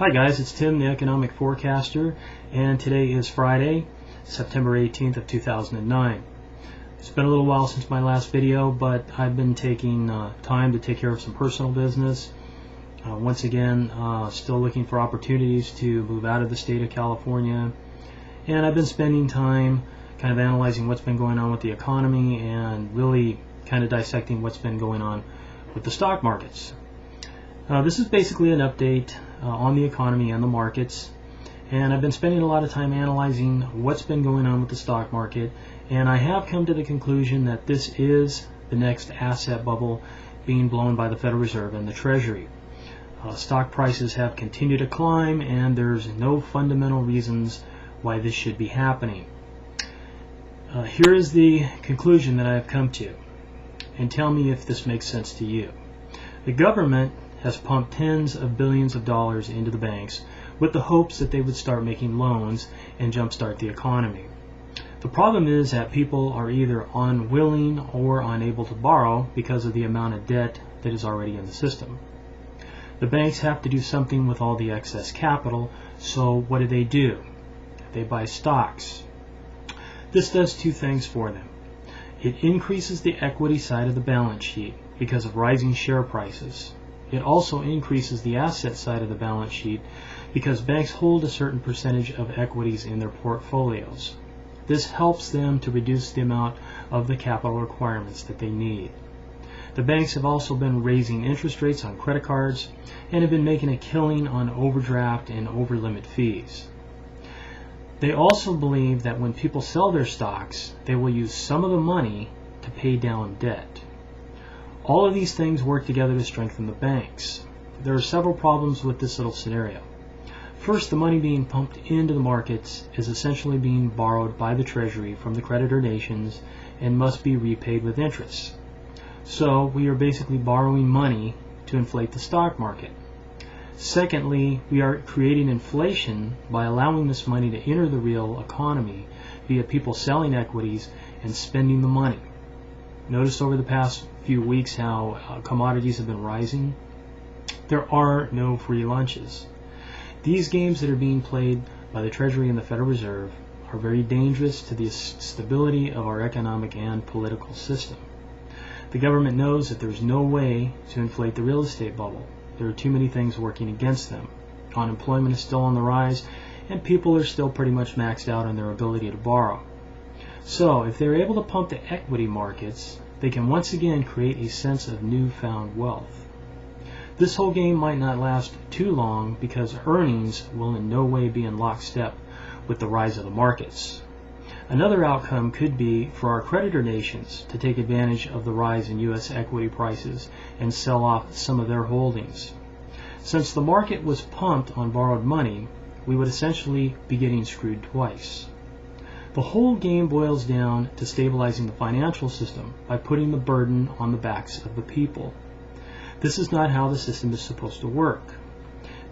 Hi guys, it's Tim, the economic forecaster, and today is Friday, September 18th of 2009. It's been a little while since my last video, but I've been taking time to take care of some personal business. Once again, still looking for opportunities to move out of the state of California, and I've been spending time kind of analyzing what's been going on with the economy and really kind of dissecting what's been going on with the stock markets. This is basically an update on the economy and the markets, and I've been spending a lot of time analyzing what's been going on with the stock market, and I have come to the conclusion that this is the next asset bubble being blown by the Federal Reserve and the Treasury. Stock prices have continued to climb, and there's no fundamental reasons why this should be happening. Here is the conclusion that I have come to, and tell me if this makes sense to you. The government has pumped tens of billions of dollars into the banks with the hopes that they would start making loans and jumpstart the economy. The problem is that people are either unwilling or unable to borrow because of the amount of debt that is already in the system. The banks have to do something with all the excess capital, so what do? They buy stocks. This does two things for them. It increases the equity side of the balance sheet because of rising share prices. It also increases the asset side of the balance sheet because banks hold a certain percentage of equities in their portfolios. This helps them to reduce the amount of the capital requirements that they need. The banks have also been raising interest rates on credit cards and have been making a killing on overdraft and overlimit fees. They also believe that when people sell their stocks, they will use some of the money to pay down debt. All of these things work together to strengthen the banks. There are several problems with this little scenario. First, the money being pumped into the markets is essentially being borrowed by the Treasury from the creditor nations and must be repaid with interest. So we are basically borrowing money to inflate the stock market. Secondly, we are creating inflation by allowing this money to enter the real economy via people selling equities and spending the money. Notice over the past few weeks how commodities have been rising. There are no free lunches. These games that are being played by the Treasury and the Federal Reserve are very dangerous to the stability of our economic and political system. The government knows that there's no way to inflate the real estate bubble. There are too many things working against them. Unemployment is still on the rise, and people are still pretty much maxed out on their ability to borrow. So if they're able to pump the equity markets, they can once again create a sense of newfound wealth. This whole game might not last too long because earnings will in no way be in lockstep with the rise of the markets. Another outcome could be for our creditor nations to take advantage of the rise in U.S. equity prices and sell off some of their holdings. Since the market was pumped on borrowed money, we would essentially be getting screwed twice. The whole game boils down to stabilizing the financial system by putting the burden on the backs of the people. This is not how the system is supposed to work.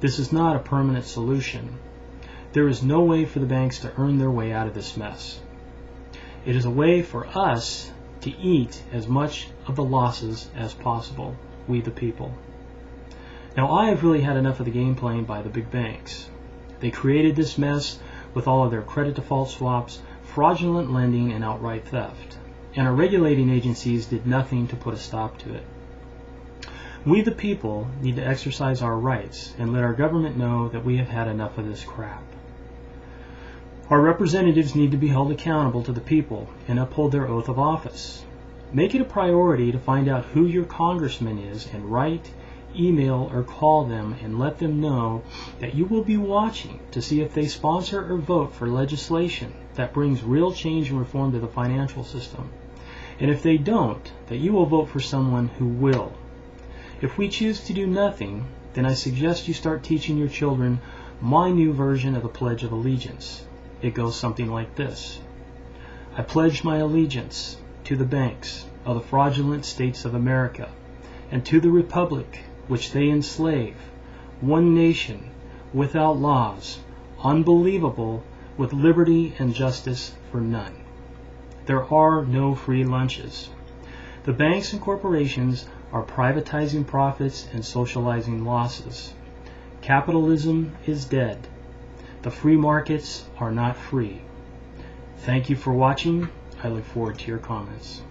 This is not a permanent solution. There is no way for the banks to earn their way out of this mess. It is a way for us to eat as much of the losses as possible, we the people. Now I have really had enough of the game playing by the big banks. They created this mess with all of their credit default swaps, fraudulent lending, and outright theft. And our regulating agencies did nothing to put a stop to it. We the people need to exercise our rights and let our government know that we have had enough of this crap. Our representatives need to be held accountable to the people and uphold their oath of office. Make it a priority to find out who your congressman is and write, email, or call them and let them know that you will be watching to see if they sponsor or vote for legislation that brings real change and reform to the financial system. And if they don't, that you will vote for someone who will. If we choose to do nothing, then I suggest you start teaching your children my new version of the Pledge of Allegiance. It goes something like this. I pledge my allegiance to the banks of the fraudulent states of America and to the republic which they enslave, one nation, without laws, unbelievable, with liberty and justice for none. There are no free lunches. The banks and corporations are privatizing profits and socializing losses. Capitalism is dead. The free markets are not free. Thank you for watching. I look forward to your comments.